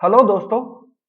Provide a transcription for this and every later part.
Hello दोस्तों,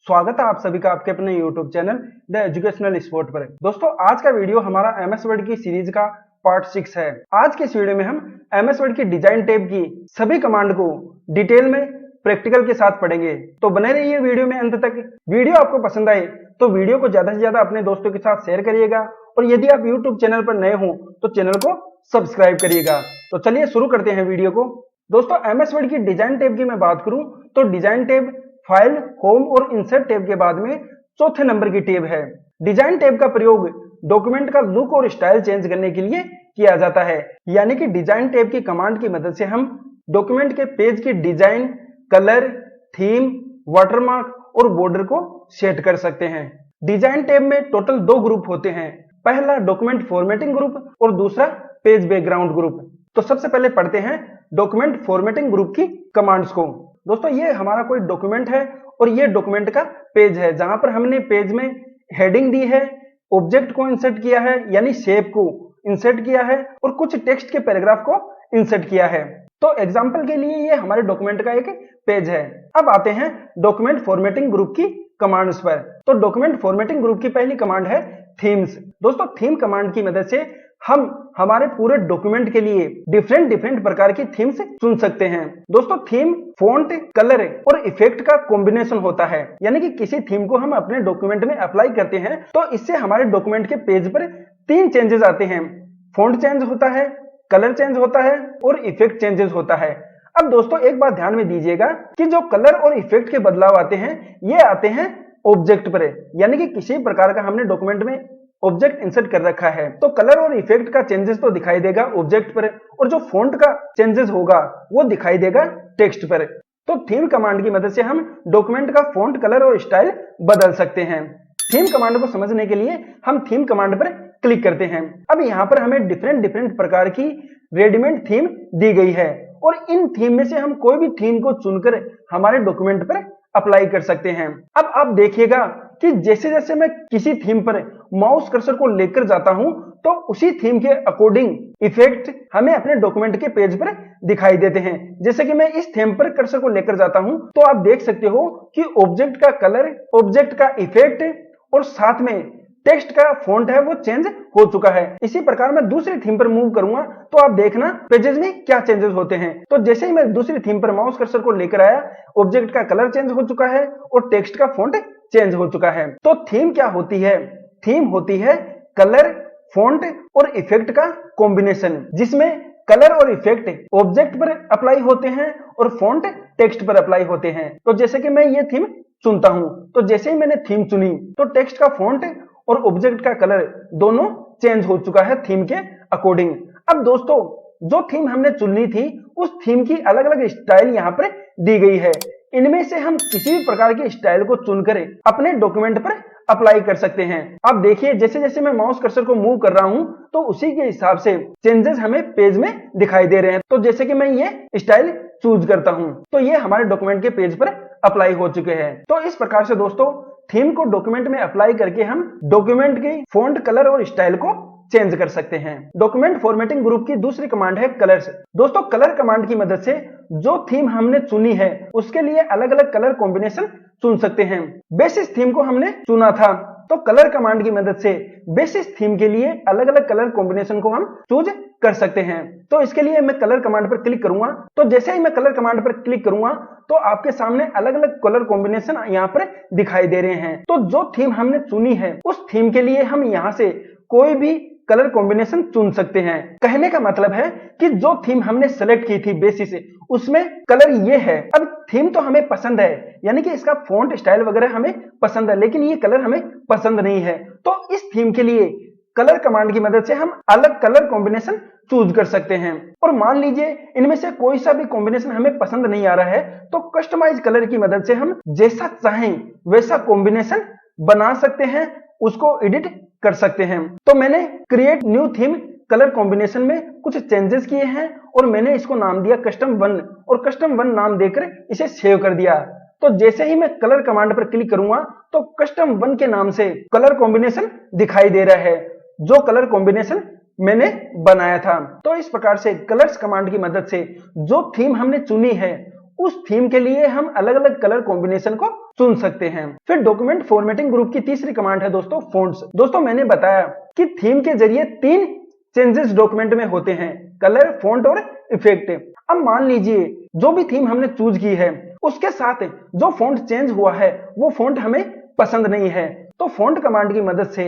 स्वागत है आप सभी का आपके अपने YouTube channel the educational sport पर। दोस्तों, आज का वीडियो हमारा MS वर्ड की सीरीज का पार्ट 6 है। आज के इस वीडियो में हम MS वर्ड की डिजाइन टैब की सभी कमांड को डिटेल में प्रैक्टिकल के साथ पढ़ेंगे, तो बने रहिए वीडियो में अंत तक। वीडियो आपको पसंद आए तो वीडियो को ज्यादा से ज्यादा अपने दोस्तों के साथ शेयर करिएगा और यदि आप YouTube चैनल पर नए हो तो चैनल को सब्सक्राइब करिएगा। तो चलिए शुरू करते हैं वीडियो को। दोस्तों, MS वर्ड की डिजाइन टैब की मैं बात करूं तो डिजाइन टैब फाइल, होम और इंसर्ट टैब के बाद में चौथे नंबर की टैब है। डिजाइन टैब का प्रयोग डॉक्यूमेंट का लुक और स्टाइल चेंज करने के लिए किया जाता है, यानी कि डिजाइन टैब की कमांड की मदद से हम डॉक्यूमेंट के पेज की डिजाइन, कलर, थीम, वाटरमार्क और बॉर्डर को सेट कर सकते हैं। डिजाइन टैब में टोटल 2 ग्रुप होते हैं, पहला डॉक्यूमेंट फॉर्मेटिंग ग्रुप और दूसरा पेज बैकग्राउंड ग्रुप। तो सबसे पहले पढ़ते हैं डॉक्यूमेंट फॉर्मेटिंग ग्रुप की कमांड्स को। दोस्तों, ये हमारा कोई डॉक्यूमेंट है और ये डॉक्यूमेंट का पेज है जहां पर हमने पेज में हेडिंग दी है, ऑब्जेक्ट को इंसर्ट किया है यानी शेप को इंसर्ट किया है और कुछ टेक्स्ट के पैराग्राफ को इंसर्ट किया है। तो एग्जांपल के लिए ये हमारे डॉक्यूमेंट का एक पेज है। अब आते हैं डॉक्यूमेंट फॉर्मेटिंग ग्रुप की कमांड्स पर। तो डॉक्यूमेंट फॉर्मेटिंग ग्रुप की पहली कमांड है थीम्स। दोस्तों, थीम कमांड की मदद से हम हमारे पूरे डॉक्यूमेंट के लिए डिफरेंट प्रकार की थीम्स चुन सकते हैं। दोस्तों, थीम फॉन्ट, कलर और इफेक्ट का कॉम्बिनेशन होता है, यानी कि किसी थीम को हम अपने डॉक्यूमेंट में अप्लाई करते हैं तो इससे हमारे डॉक्यूमेंट के पेज पर 3 चेंजेस आते हैं। फॉन्ट चेंज होता है, कलर चेंज होता है और इफेक्ट चेंजेस होता है। अब दोस्तों, एक बात ध्यान में दीजिएगा कि जो कलर और इफेक्ट के बदलाव आते हैं ये आते हैं ऑब्जेक्ट पर, यानी कि किसी प्रकार का हमने डॉक्यूमेंट में ऑब्जेक्ट इंसर्ट कर रखा है तो कलर और इफेक्ट का चेंजेस तो दिखाई देगा ऑब्जेक्ट पर और जो फॉन्ट का चेंजेस होगा वो दिखाई देगा टेक्स्ट पर। तो थीम कमांड की मदद से हम डॉक्यूमेंट का फॉन्ट, कलर और स्टाइल बदल सकते हैं। थीम कमांड को समझने के लिए हम थीम कमांड पर क्लिक करते हैं। अब यहाँ पर हमें डिफरेंट प्रकार की रेडीमेड थीम दी गई है और इन थीम में से हम कोई भी थीम को चुनकर हमारे डॉक्यूमेंट पर अप्लाई कर सकते हैं। अब आप देखिएगा कि जैसे जैसे मैं किसी थीम पर माउस कर्सर को लेकर जाता हूं तो उसी थीम के अकॉर्डिंग इफेक्ट हमें अपने डॉक्यूमेंट के पेज पर दिखाई देते हैं। जैसे कि मैं इस थीम पर कर्सर को लेकर जाता हूं तो आप देख सकते हो कि ऑब्जेक्ट का कलर, ऑब्जेक्ट का इफेक्ट और साथ में टेक्स्ट का फॉन्ट है वो चेंज हो चुका है। इसी प्रकार मैं दूसरी थीम पर मूव करूंगा तो आप देखना पेजेस में क्या चेंजेस होते हैं। तो जैसे ही मैं दूसरी थीम पर माउस कर्सर को लेकर आया, ऑब्जेक्ट का कलर चेंज हो चुका है और टेक्स्ट का फॉन्ट चेंज हो चुका है। तो थीम क्या होती है? थीम होती है कलर, फॉन्ट और इफेक्ट का कॉम्बिनेशन, जिसमें कलर और इफेक्ट ऑब्जेक्ट पर अप्लाई होते हैं और फॉन्ट टेक्स्ट पर अप्लाई होते हैं। तो जैसे कि मैं ये थीम चुनता हूं तो जैसे ही मैंने थीम चुनी तो टेक्स्ट का फॉन्ट और ऑब्जेक्ट का कलर दोनों चेंज हो चुका है थीम के अकॉर्डिंग। अब दोस्तों, जो थीम हमने चुननी थी उस थीम की अलग अलग स्टाइल यहाँ पर दी गई है। इनमें से हम किसी भी प्रकार की स्टाइल को चुनकर अपने डॉक्यूमेंट पर अप्लाई कर सकते हैं। अब देखिए, जैसे जैसे मैं माउस कर्सर को मूव कर रहा हूं तो उसी के हिसाब से चेंजेस हमें पेज में दिखाई दे रहे हैं। तो जैसे कि मैं ये स्टाइल चूज करता हूं तो ये हमारे डॉक्यूमेंट के पेज पर अप्लाई हो चुके हैं। तो इस प्रकार से दोस्तों, थीम को डॉक्यूमेंट में अप्लाई करके हम डॉक्यूमेंट की फॉन्ट, कलर और स्टाइल को चेंज कर सकते हैं। डॉक्यूमेंट फॉर्मेटिंग ग्रुप की दूसरी कमांड है कलर्स। दोस्तों, कलर कमांड की मदद से जो थीम हमने चुनी है उसके लिए अलग अलग कलर कॉम्बिनेशन चुन सकते हैं। बेसिस थीम को हमने चुना था तो कलर कमांड की मदद से बेसिस थीम के लिए अलग अलग कलर कॉम्बिनेशन को हम चूज कर सकते हैं। तो इसके लिए मैं कलर कमांड पर क्लिक करूंगा तो जैसे ही मैं कलर कमांड पर क्लिक करूंगा तो आपके सामने अलग अलग कलर कॉम्बिनेशन यहाँ पर दिखाई दे रहे हैं। तो जो थीम हमने चुनी है उस थीम के लिए हम यहाँ से कोई भी कलर कॉम्बिनेशन चुन सकते हैं। कहने का मतलब है कि जो थीम हमने सेलेक्ट की थी बेसिस से उसमें कलर ये है। अब थीम तो हमें पसंद है, यानी कि इसका फॉन्ट स्टाइल वगैरह हमें पसंद है, लेकिन ये कलर हमें पसंद नहीं है। तो इस थीम के लिए कलर कमांड की मदद से हम अलग कलर कॉम्बिनेशन चूज कर सकते हैं। और मान लीजिए इनमें से कोई सा भी कॉम्बिनेशन हमें पसंद नहीं आ रहा है तो कस्टमाइज कलर की मदद से हम जैसा चाहें वैसा कॉम्बिनेशन बना सकते हैं, उसको एडिट कर सकते हैं। तो मैंने create new theme colour combination में कुछ चेंजेस किए हैं और मैंने इसको नाम दिया कस्टम 1 और कस्टम 1 नाम देकर इसे सेव कर दिया। तो जैसे ही मैं कलर कमांड पर क्लिक करूंगा तो कस्टम 1 के नाम से कलर कॉम्बिनेशन दिखाई दे रहा है, जो कलर कॉम्बिनेशन मैंने बनाया था। तो इस प्रकार से कलर्स कमांड की मदद से जो थीम हमने चुनी है उस थीम के लिए हम अलग अलग कलर कॉम्बिनेशन को चुन सकते हैं। फिर डॉक्यूमेंट फॉर्मेटिंग ग्रुप की तीसरी कमांड है दोस्तों फॉन्ट्स। दोस्तों मैंने बताया कि थीम के जरिए 3 चेंजेस डॉक्यूमेंट में होते हैं, कलर, फॉन्ट और इफेक्ट। अब मान लीजिए जो भी थीम हमने चूज की है उसके साथ जो फॉन्ट चेंज हुआ है वो फॉन्ट हमें पसंद नहीं है, तो फॉन्ट कमांड की मदद से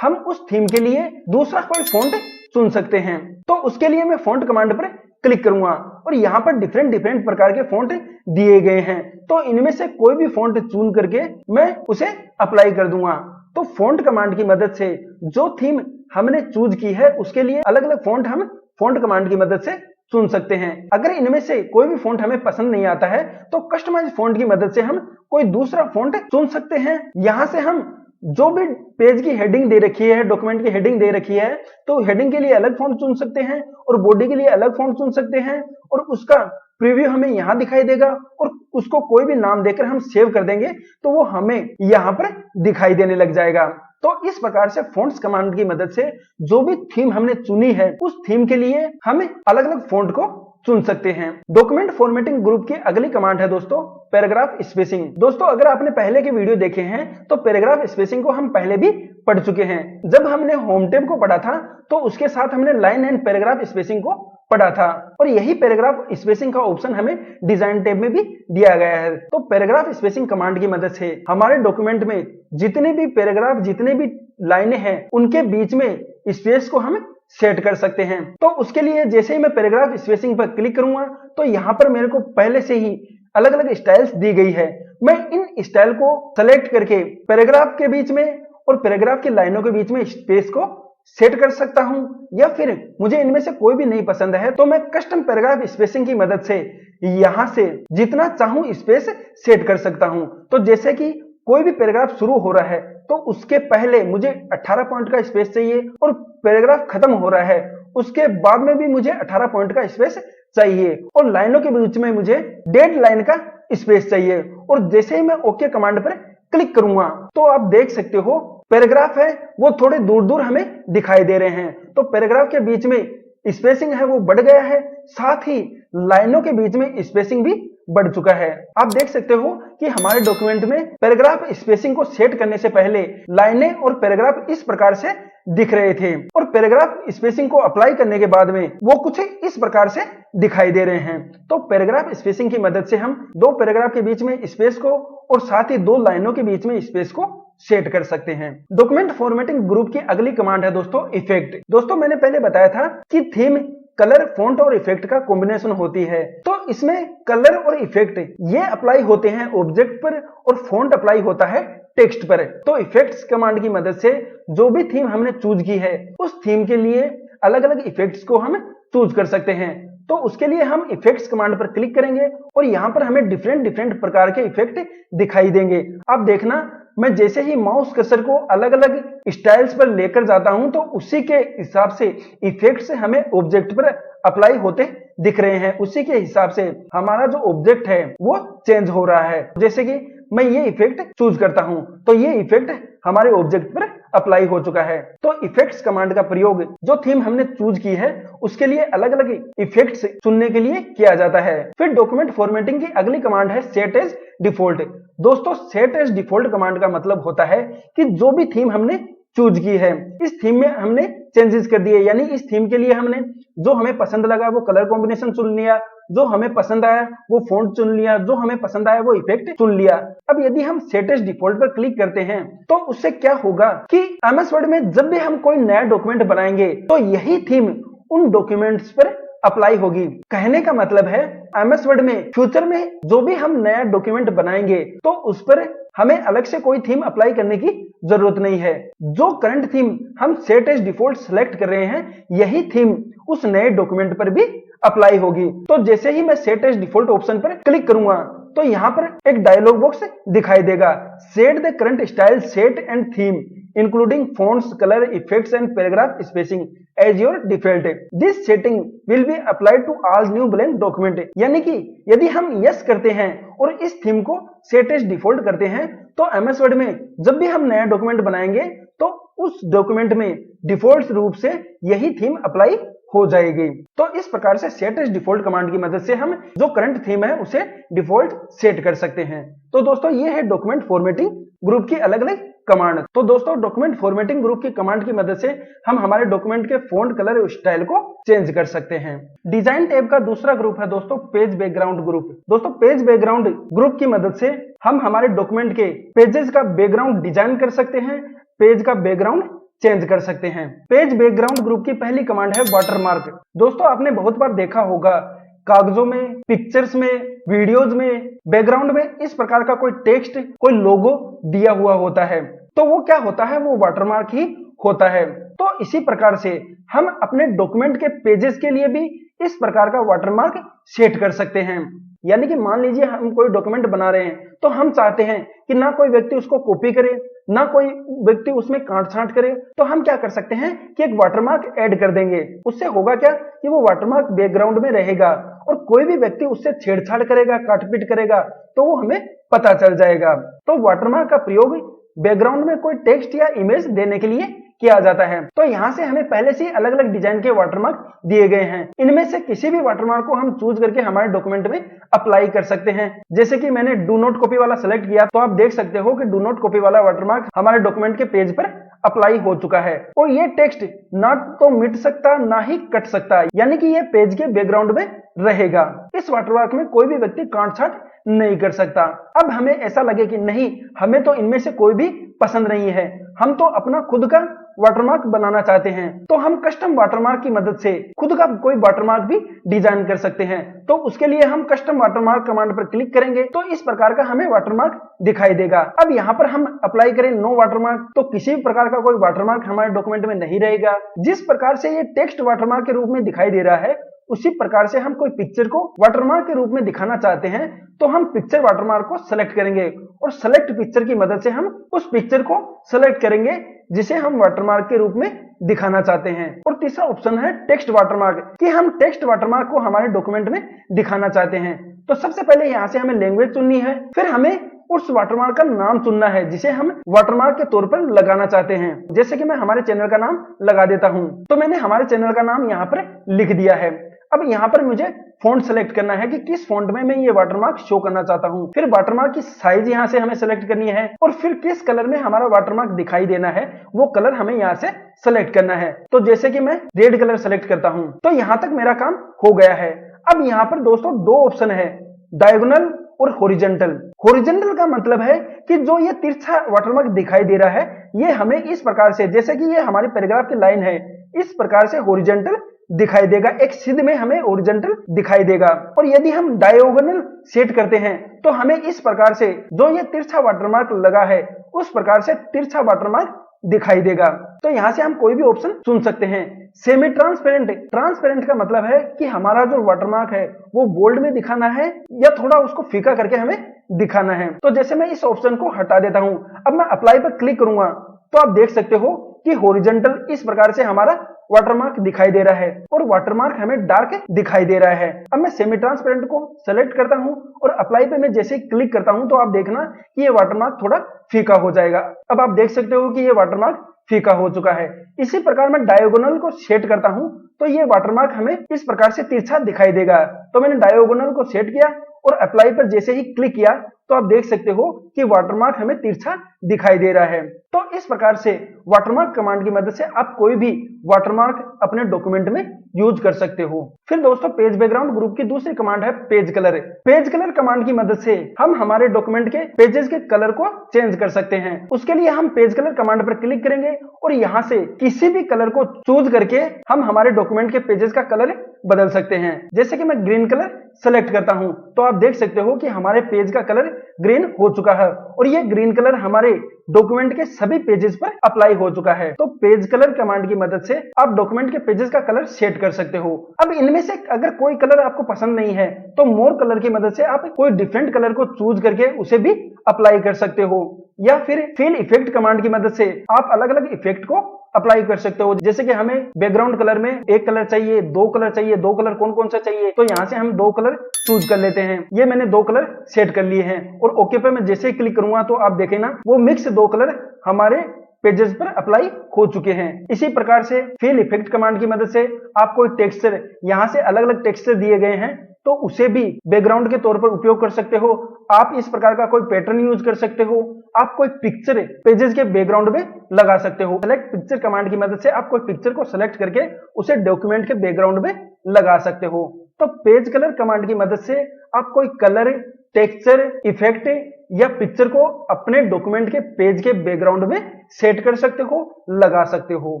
हम उस थीम के लिए दूसरा कोई फॉन्ट चुन सकते हैं। तो उसके लिए मैं फॉन्ट कमांड पर क्लिक करूंगा और यहाँ पर डिफरेंट प्रकार के फॉन्ट दिए गए हैं, तो इनमें से कोई भी फॉन्ट चुन करके मैं उसे अप्लाई कर दूंगा। तो फॉन्ट कमांड की मदद से जो थीम हमने चूज की है उसके लिए अलग अलग फॉन्ट हम फॉन्ट कमांड की मदद से चुन सकते हैं। अगर इनमें से कोई भी फॉन्ट हमें पसंद नहीं आता है तो कस्टमाइज फॉन्ट की मदद से हम कोई दूसरा फॉन्ट चुन सकते हैं। यहाँ से हम जो भी पेज की हेडिंग दे रखी है, डॉक्यूमेंट की हेडिंग दे रखी है, तो हेडिंग के लिए अलग फॉन्ट चुन सकते हैं और बॉडी के लिए अलग फॉन्ट चुन सकते हैं और उसका प्रीव्यू हमें यहाँ दिखाई देगा और उसको कोई भी नाम देकर हम सेव कर देंगे तो वो हमें यहाँ पर दिखाई देने लग जाएगा। तो इस प्रकार से फॉन्ट्स कमांड की मदद से जो भी थीम हमने चुनी है उस थीम के लिए हम अलग अलग फॉन्ट को चुन सकते हैं। डॉक्यूमेंट फॉर्मेटिंग ग्रुप की अगली कमांड है दोस्तों पैराग्राफ स्पेसिंग। दोस्तों अगर आपने पहले के वीडियो देखे हैं तो पैराग्राफ स्पेसिंग को हम पहले भी पढ़ चुके हैं। जब हमने होम टैब को पढ़ा था तो उसके साथ हमने लाइन एंड पैराग्राफ स्पेसिंग को पढ़ा था और यही पैराग्राफ स्पेसिंग का ऑप्शन हमें डिजाइन टैब में भी दिया गया है। तो पैराग्राफ स्पेसिंग कमांड की मदद से हमारे डॉक्यूमेंट में जितने भी पैराग्राफ, जितने भी लाइनें हैं उनके बीच में स्पेस को हम सेट कर सकते हैं। तो उसके लिए जैसे ही मैं पैराग्राफ स्पेसिंग पर क्लिक करूंगा तो यहाँ पर मेरे को पहले से ही अलग अलग स्टाइल्स दी गई है। मैं इन स्टाइल को सेलेक्ट करके पैराग्राफ के बीच में और पैराग्राफ की लाइनों के बीच में स्पेस को सेट कर सकता हूं, या फिर मुझे इनमें से कोई भी नहीं पसंद है तो मैं कस्टम पैराग्राफ स्पेसिंग की मदद से यहां से जितना चाहूं स्पेस सेट कर सकता हूं। तो जैसे कि कोई भी पैराग्राफ शुरू हो रहा है तो उसके पहले मुझे 18 पॉइंट का स्पेस चाहिए और पैराग्राफ खत्म हो रहा है उसके बाद में भी मुझे 18 पॉइंट का स्पेस चाहिए और लाइनों के बीच में मुझे डेड लाइन का स्पेस चाहिए। और जैसे ही मैं ओके कमांड पर क्लिक करूंगा तो आप देख सकते हो पैराग्राफ है वो थोड़े दूर दूर हमें दिखाई दे रहे हैं। तो पैराग्राफ के बीच में स्पेसिंग है वो बढ़ गया है, साथ ही लाइनों के बीच में स्पेसिंग भी बढ़ चुका है। आप देख सकते हो कि हमारे डॉक्यूमेंट में पैराग्राफ स्पेसिंग को सेट करने से पहले लाइनें और पैराग्राफ इस प्रकार से दिख रहे थे और पैराग्राफ स्पेसिंग को अप्लाई करने के बाद में वो कुछ इस प्रकार से दिखाई दे रहे हैं। तो पैराग्राफ स्पेसिंग की मदद से हम 2 पैराग्राफ के बीच में स्पेस को और साथ ही 2 लाइनों के बीच में स्पेस को सेट कर सकते हैं। डॉक्यूमेंट फॉर्मेटिंग ग्रुप की अगली कमांड है दोस्तों इफेक्ट। दोस्तों मैंने पहले बताया था कि थीम कलर, फॉन्ट और इफेक्ट का कॉम्बिनेशन होती है, तो इसमें कलर और इफेक्ट ये अप्लाई होते हैं ऑब्जेक्ट पर और फॉन्ट अप्लाई होता है टेक्स्ट पर। तो इफेक्ट्स कमांड की मदद से जो भी थीम हमने चूज की है उस थीम के लिए अलग अलग इफेक्ट्स को हम चूज कर सकते हैं। तो उसके लिए हम इफेक्ट्स कमांड पर क्लिक करेंगे और यहाँ पर हमें डिफरेंट प्रकार के इफेक्ट दिखाई देंगे। आप देखना मैं जैसे ही माउस कर्सर को अलग अलग स्टाइल्स पर लेकर जाता हूं तो उसी के हिसाब से इफेक्ट्स हमें ऑब्जेक्ट पर अप्लाई होते दिख रहे हैं। उसी के हिसाब से हमारा जो ऑब्जेक्ट है वो चेंज हो रहा है। जैसे कि मैं ये इफेक्ट चूज करता हूं तो ये इफेक्ट हमारे ऑब्जेक्ट पर अप्लाई हो चुका है। तो इफेक्ट्स कमांड का प्रयोग जो थीम हमने चूज की है उसके लिए अलग अलग इफेक्ट्स चुनने के लिए किया जाता है। फिर डॉक्यूमेंट फॉर्मेटिंग की अगली कमांड है सेट एज डिफॉल्ट। दोस्तों सेट एज डिफॉल्ट कमांड का मतलब होता है कि जो भी थीम हमने चूज की है इस थीम में हमने चेंजेस कर दिए, यानी इस थीम के लिए हमने जो हमें पसंद लगा वो कलर कॉम्बिनेशन चुन लिया, जो हमें पसंद आया वो फॉन्ट चुन लिया, जो हमें पसंद आया वो इफेक्ट चुन लिया। अब यदि हम सेट एज डिफॉल्ट पर क्लिक करते हैं तो उससे क्या होगा कि एमएस वर्ड में जब भी हम कोई नया डॉक्यूमेंट बनाएंगे तो यही थीम उन डॉक्यूमेंट्स पर अप्लाई होगी। कहने का मतलब है एमएस वर्ड में फ्यूचर में जो भी हम नया डॉक्यूमेंट बनाएंगे तो उस पर हमें अलग से कोई थीम अप्लाई करने की जरूरत नहीं है। जो करंट थीम हम सेट एज डिफॉल्ट सेलेक्ट कर रहे हैं यही थीम उस नए डॉक्यूमेंट पर भी अप्लाई होगी। तो जैसे ही मैं सेट एज डिफॉल्ट ऑप्शन पर क्लिक करूंगा तो यहाँ पर एक डायलॉग बॉक्स दिखाई देगा, set the current style set and theme including fonts, color, effects and paragraph spacing as your default. This setting will be applied to all new blank document. यानी कि यदि हम यस करते हैं और इस थीम को सेट एज डिफॉल्ट करते हैं तो एमएस वर्ड में जब भी हम नया डॉक्यूमेंट बनाएंगे तो उस डॉक्यूमेंट में डिफॉल्ट रूप से यही थीम अप्लाई हो जाएगी। तो इस प्रकार से सेट एज डिफॉल्ट कमांड की मदद से हम जो करंट थीम है उसे डिफॉल्ट सेट कर सकते हैं। तो दोस्तों ये है डॉक्यूमेंट फॉर्मेटिंग ग्रुप की अलग अलग कमांड। तो दोस्तों डॉक्यूमेंट फॉर्मेटिंग ग्रुप की कमांड की मदद से हम हमारे डॉक्यूमेंट के फॉन्ट कलर और स्टाइल को चेंज कर सकते हैं। डिजाइन टैब का दूसरा ग्रुप है दोस्तों पेज बैकग्राउंड ग्रुप। दोस्तों पेज बैकग्राउंड ग्रुप की मदद से हम हमारे डॉक्यूमेंट के पेजेस का बैकग्राउंड डिजाइन कर सकते हैं, पेज का बैकग्राउंड चेंज कर सकते हैं। पेज बैकग्राउंड ग्रुप की पहली कमांड है वाटरमार्क। दोस्तों आपने बहुत बार देखा होगा कागजों में, पिक्चर्स में, वीडियोज में, बैकग्राउंड में इस प्रकार का कोई टेक्स्ट, कोई लोगो दिया हुआ होता है, तो वो क्या होता है, वो वाटरमार्क ही होता है। तो इसी प्रकार से हम अपने डॉक्यूमेंट के पेजेस के लिए भी इस प्रकार का वाटरमार्क सेट कर सकते हैं। यानी कि मान लीजिए हम कोई डॉक्यूमेंट बना रहे हैं तो हम चाहते हैं कि ना कोई व्यक्ति उसको कॉपी करे, ना कोई व्यक्ति उसमें काट छांट करे, तो हम क्या कर सकते हैं कि एक वाटरमार्क ऐड कर देंगे। उससे होगा क्या कि वो वाटरमार्क बैकग्राउंड में रहेगा और कोई भी व्यक्ति उससे छेड़छाड़ करेगा, काटपीट करेगा तो वो हमें पता चल जाएगा। तो वाटरमार्क का प्रयोग बैकग्राउंड में कोई टेक्स्ट या इमेज देने के लिए किया जाता है। तो यहाँ से हमें पहले से अलग अलग डिजाइन के वाटरमार्क दिए गए हैं। इनमें से किसी भी वाटरमार्क को हम चूज करके हमारे डॉक्यूमेंट में अप्लाई कर सकते हैं। जैसे कि मैंने डू नॉट कॉपी वाला सेलेक्ट किया तो आप देख सकते हो कि डू नॉट कॉपी वाला वाटरमार्क हमारे डॉक्यूमेंट के पेज पर अप्लाई हो चुका है और ये टेक्स्ट ना तो मिट सकता ना ही कट सकता, यानी कि ये पेज के बैकग्राउंड में रहेगा। इस वाटरमार्क में कोई भी व्यक्ति काट छांट नहीं कर सकता। अब हमें ऐसा लगे कि नहीं, हमें तो इनमें से कोई भी पसंद नहीं है, हम तो अपना खुद का वाटरमार्क बनाना चाहते हैं, तो हम कस्टम वाटरमार्क की मदद से खुद का कोई वाटरमार्क भी डिजाइन कर सकते हैं। तो उसके लिए हम कस्टम वाटरमार्क कमांड पर क्लिक करेंगे तो इस प्रकार का हमें वाटरमार्क दिखाई देगा। अब यहाँ पर हम अप्लाई करें नो वाटरमार्क तो किसी भी प्रकार का कोई वाटरमार्क हमारे डॉक्यूमेंट में नहीं रहेगा। जिस प्रकार से ये टेक्स्ट वाटरमार्क के रूप में दिखाई दे रहा है उसी प्रकार से हम कोई पिक्चर को वाटरमार्क के रूप में दिखाना चाहते हैं तो हम पिक्चर वाटरमार्क को सेलेक्ट करेंगे और सेलेक्ट पिक्चर की मदद से हम उस पिक्चर को सेलेक्ट करेंगे जिसे हम वाटरमार्क के रूप में दिखाना चाहते हैं। और तीसरा ऑप्शन है टेक्स्ट वाटरमार्क कि हम टेक्स्ट वाटरमार्क को हमारे डॉक्यूमेंट में दिखाना चाहते हैं। तो सबसे पहले यहाँ से हमें लैंग्वेज चुननी है, फिर हमें उस वाटरमार्क का नाम चुनना है जिसे हम वाटरमार्क के तौर पर लगाना चाहते हैं। जैसे कि मैं हमारे चैनल का नाम लगा देता हूं, तो मैंने हमारे चैनल का नाम यहाँ पर लिख दिया है। अब यहाँ पर मुझे फॉन्ट सेलेक्ट करना है कि किस फॉन्ट में मैं ये वाटरमार्क शो करना चाहता हूँ। फिर वाटरमार्क की साइज यहाँ से हमें सेलेक्ट करनी है और फिर किस कलर में हमारा वाटरमार्क दिखाई देना है वो कलर हमें यहाँ से सेलेक्ट करना है। तो जैसे कि मैं रेड कलर सेलेक्ट करता हूँ तो यहाँ तक मेरा काम हो गया है। अब यहाँ पर दोस्तों दो ऑप्शन है, डायगोनल और हॉरिजॉन्टल। हॉरिजॉन्टल का मतलब है कि जो ये तिरछा वाटरमार्क दिखाई दे रहा है ये हमें इस प्रकार से, जैसे कि ये हमारी पैराग्राफ की लाइन है, इस प्रकार से हॉरिजॉन्टल दिखाई देगा, एक सीध में हमें हॉरिजॉन्टल दिखाई देगा। और यदि हम डायगोनल सेट करते हैं तो हमें इस प्रकार से जो ये तिरछा वाटरमार्क लगा है उस प्रकार से तिरछा वाटरमार्क दिखाई देगा। तो यहाँ से हम कोई भी ऑप्शन चुन सकते हैं। सेमी ट्रांसपेरेंट, ट्रांसपेरेंट का मतलब है कि हमारा जो वाटरमार्क है वो बोल्ड में दिखाना है या थोड़ा उसको फीका करके हमें दिखाना है। तो जैसे मैं इस ऑप्शन को हटा देता हूं, अब मैं अप्लाई पर क्लिक करूंगा तो आप देख सकते हो कि हॉरिजॉन्टल इस प्रकार से हमारा वाटरमार्क दिखाई दे रहा है और वाटरमार्क हमें डार्क दिखाई दे रहा है। अब मैं सेमी ट्रांसपेरेंट को सेलेक्ट करता हूं और अप्लाई पे मैं जैसे ही क्लिक करता हूं तो आप देखना कि ये वाटरमार्क थोड़ा फीका हो जाएगा। अब आप देख सकते हो कि ये वाटरमार्क फीका हो चुका है। इसी प्रकार मैं डायगोनल को सेट करता हूं तो ये वाटरमार्क हमें इस प्रकार से तिरछा दिखाई देगा। तो मैंने डायगोनल को सेट किया और अप्लाई पर जैसे ही क्लिक किया तो आप देख सकते हो कि वाटरमार्क हमें तिरछा दिखाई दे रहा है। तो इस प्रकार से वाटरमार्क कमांड की मदद से आप कोई भी वाटरमार्क अपने डॉक्यूमेंट में यूज कर सकते हो। फिर दोस्तों पेज बैकग्राउंड ग्रुप की दूसरी कमांड है page colour. Page colour command की मदद से हम हमारे डॉक्यूमेंट के पेजेस के कलर को चेंज कर सकते हैं। उसके लिए हम पेज कलर कमांड पर क्लिक करेंगे और यहाँ से किसी भी कलर को चूज करके हम हमारे डॉक्यूमेंट के पेजेस का कलर बदल सकते हैं। जैसे कि मैं ग्रीन कलर सेलेक्ट करता हूं तो आप देख सकते हो कि हमारे पेज का कलर ग्रीन हो चुका है और ये ग्रीन कलर हमारे डॉक्यूमेंट के सभी पेजेस पर अप्लाई हो चुका है। तो पेज कलर कमांड की मदद से आप डॉक्यूमेंट के पेजेस का कलर सेट कर सकते हो। अब इनमें से अगर कोई कलर आपको पसंद नहीं है तो मोर कलर की मदद से आप कोई डिफरेंट कलर को चूज करके उसे भी अप्लाई कर सकते हो, या फिर फिल इफेक्ट कमांड की मदद से आप अलग अलग इफेक्ट को अप्लाई कर सकते हो। जैसे कि हमें बैकग्राउंड कलर में एक कलर चाहिए, दो कलर चाहिए, दो कलर कौन कौन सा चाहिए, तो यहाँ से हम दो कलर चूज कर लेते हैं। ये मैंने दो कलर सेट कर लिए हैं और ओके पे मैं जैसे ही क्लिक करूंगा तो आप देखें ना वो मिक्स दो कलर हमारे पेजेस पर अप्लाई हो चुके हैं। इसी प्रकार से फिल इफेक्ट कमांड की मदद से आप कोई टेक्सचर, यहाँ से अलग अलग टेक्सचर दिए गए हैं तो उसे भी बैकग्राउंड के तौर पर उपयोग कर सकते हो। आप इस प्रकार का कोई पैटर्न यूज कर सकते हो। आप कोई पिक्चर पेजेस के बैकग्राउंड में लगा सकते हो। सेलेक्ट पिक्चर कमांड की मदद से आप कोई पिक्चर को सेलेक्ट करके उसे डॉक्यूमेंट के बैकग्राउंड में लगा सकते हो। तो पेज कलर कमांड की मदद से आप कोई कलर, टेक्सचर, इफेक्ट या पिक्चर को अपने डॉक्यूमेंट के पेज के बैकग्राउंड में सेट कर सकते हो, लगा सकते हो।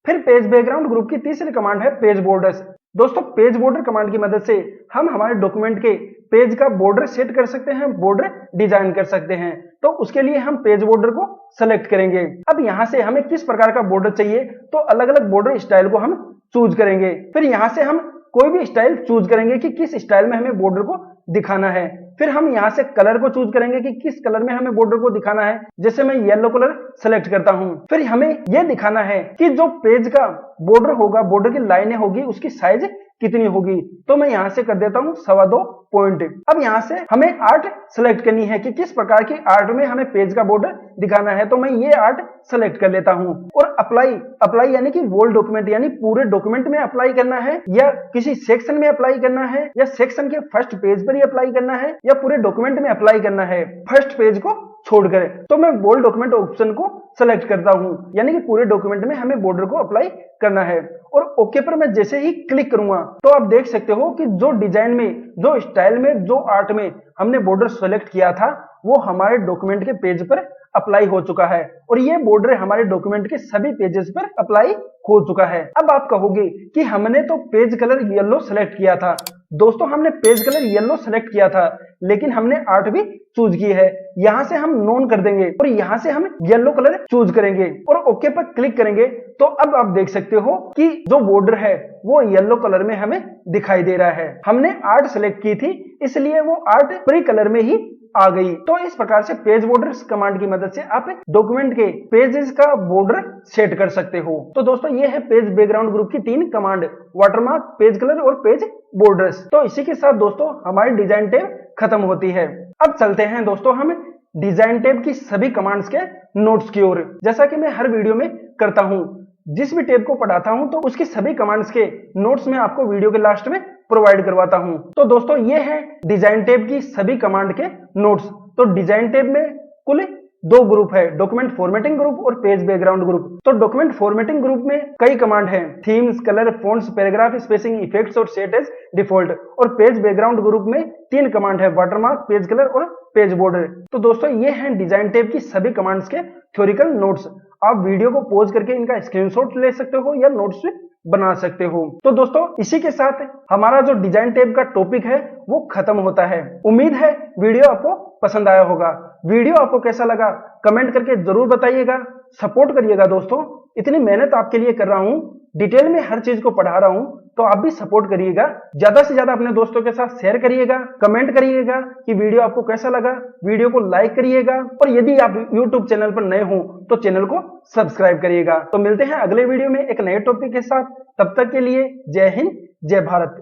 फिर पेज बैकग्राउंड ग्रुप की तीसरी कमांड है पेज बॉर्डर्स। दोस्तों पेज बॉर्डर कमांड की मदद से हम हमारे डॉक्यूमेंट के पेज का बॉर्डर सेट कर सकते हैं, बॉर्डर डिजाइन कर सकते हैं। तो उसके लिए हम पेज बॉर्डर को सेलेक्ट करेंगे। अब यहाँ से हमें किस प्रकार का बॉर्डर चाहिए तो अलग अलग बॉर्डर स्टाइल को हम चूज करेंगे। फिर यहाँ से हम कोई भी स्टाइल चूज करेंगे कि किस स्टाइल में हमें बॉर्डर को दिखाना है। फिर हम यहाँ से कलर को चूज करेंगे कि किस कलर में हमें बॉर्डर को दिखाना है। जैसे मैं येलो कलर सेलेक्ट करता हूं। फिर हमें यह दिखाना है कि जो पेज का बॉर्डर होगा, बॉर्डर की लाइनें होगी, उसकी साइज कितनी होगी। तो मैं यहाँ से कर देता हूँ 2.25 पॉइंट। अब यहाँ से हमें आर्ट सेलेक्ट करनी है कि किस प्रकार की आर्ट में हमें पेज का बॉर्डर दिखाना है। तो मैं ये आर्ट सेलेक्ट कर लेता हूँ और अप्लाई यानी कि वोल डॉक्यूमेंट यानी पूरे डॉक्यूमेंट में अप्लाई करना है या किसी सेक्शन में अप्लाई करना है या सेक्शन के फर्स्ट पेज पर ही अप्लाई करना है या पूरे डॉक्यूमेंट में अप्लाई करना है, फर्स्ट पेज को छोड़कर। तो मैं बोल्ड डॉक्यूमेंट ऑप्शन को सेलेक्ट करता हूं, यानी कि पूरे डॉक्यूमेंट में हमें बॉर्डर को अप्लाई करना है। और ओके पर मैं जैसे ही क्लिक करूंगा तो आप देख सकते हो कि जो डिजाइन में, जो स्टाइल में, जो आर्ट में हमने बॉर्डर सेलेक्ट किया था वो हमारे डॉक्यूमेंट के पेज पर अप्लाई हो चुका है और ये बॉर्डर हमारे डॉक्यूमेंट के सभी पेजेस पर अप्लाई हो चुका है। अब आप कहोगे कि हमने तो पेज कलर येलो सेलेक्ट किया था। दोस्तों हमने पेज कलर येलो सेलेक्ट किया था लेकिन हमने आर्ट भी चूज की है। यहाँ से हम नॉन कर देंगे और यहाँ से हम येलो कलर चूज करेंगे और ओके पर क्लिक करेंगे। तो अब आप देख सकते हो कि जो बॉर्डर है वो येलो कलर में हमें दिखाई दे रहा है। हमने आर्ट सेलेक्ट की थी इसलिए वो आर्ट प्री कलर में ही आ गई। तो इस प्रकार से पेज बॉर्डर्स कमांड की मदद से आप डॉक्यूमेंट के पेजेस का बॉर्डर सेट कर सकते हो। तो दोस्तों ये है पेज बैकग्राउंड ग्रुप की 3 कमांड, वाटरमार्क, पेज कलर और पेज बॉर्डर्स। तो इसी के साथ दोस्तों हमारी डिजाइन टैब खत्म होती है। अब चलते हैं दोस्तों हम डिजाइन टैब की सभी कमांड्स के नोट्स की ओर। जैसा कि मैं हर वीडियो में करता हूं, जिस भी टैब को पढ़ाता हूं तो उसकी सभी कमांड्स के नोट्स में आपको वीडियो के लास्ट में प्रोवाइड करवाता हूं। तो दोस्तों ये है डिजाइन टैब की सभी कमांड के नोट्स। तो डिजाइन टैब में कुल 2 ग्रुप है, डॉक्यूमेंट फॉर्मेटिंग ग्रुप और पेज बैकग्राउंड ग्रुप। तो डॉक्यूमेंट फॉर्मेटिंग ग्रुप में कई कमांड हैं, themes, colour, fonts, paragraph spacing, effects और सेट एज डिफॉल्ट। और पेज बैकग्राउंड ग्रुप में 3 कमांड है, वाटरमार्क, पेज कलर और पेज बॉर्डर। तो दोस्तों ये हैं डिजाइन टैब की सभी कमांड्स के थ्योरिकल नोट्स। आप वीडियो को पॉज करके इनका स्क्रीनशॉट ले सकते हो या नोट्स बना सकते हो। तो दोस्तों इसी के साथ हमारा जो डिजाइन टैब का टॉपिक है वो खत्म होता है। उम्मीद है वीडियो आपको पसंद आया होगा। वीडियो आपको कैसा लगा कमेंट करके जरूर बताइएगा, सपोर्ट करिएगा दोस्तों। इतनी मेहनत आपके लिए कर रहा हूं, डिटेल में हर चीज को पढ़ा रहा हूं, तो आप भी सपोर्ट करिएगा। ज्यादा से ज्यादा अपने दोस्तों के साथ शेयर करिएगा, कमेंट करिएगा कि वीडियो आपको कैसा लगा, वीडियो को लाइक करिएगा और यदि आप YouTube चैनल पर नए हो तो चैनल को सब्सक्राइब करिएगा। तो मिलते हैं अगले वीडियो में एक नए टॉपिक के साथ। तब तक के लिए जय हिंद, जय भारत।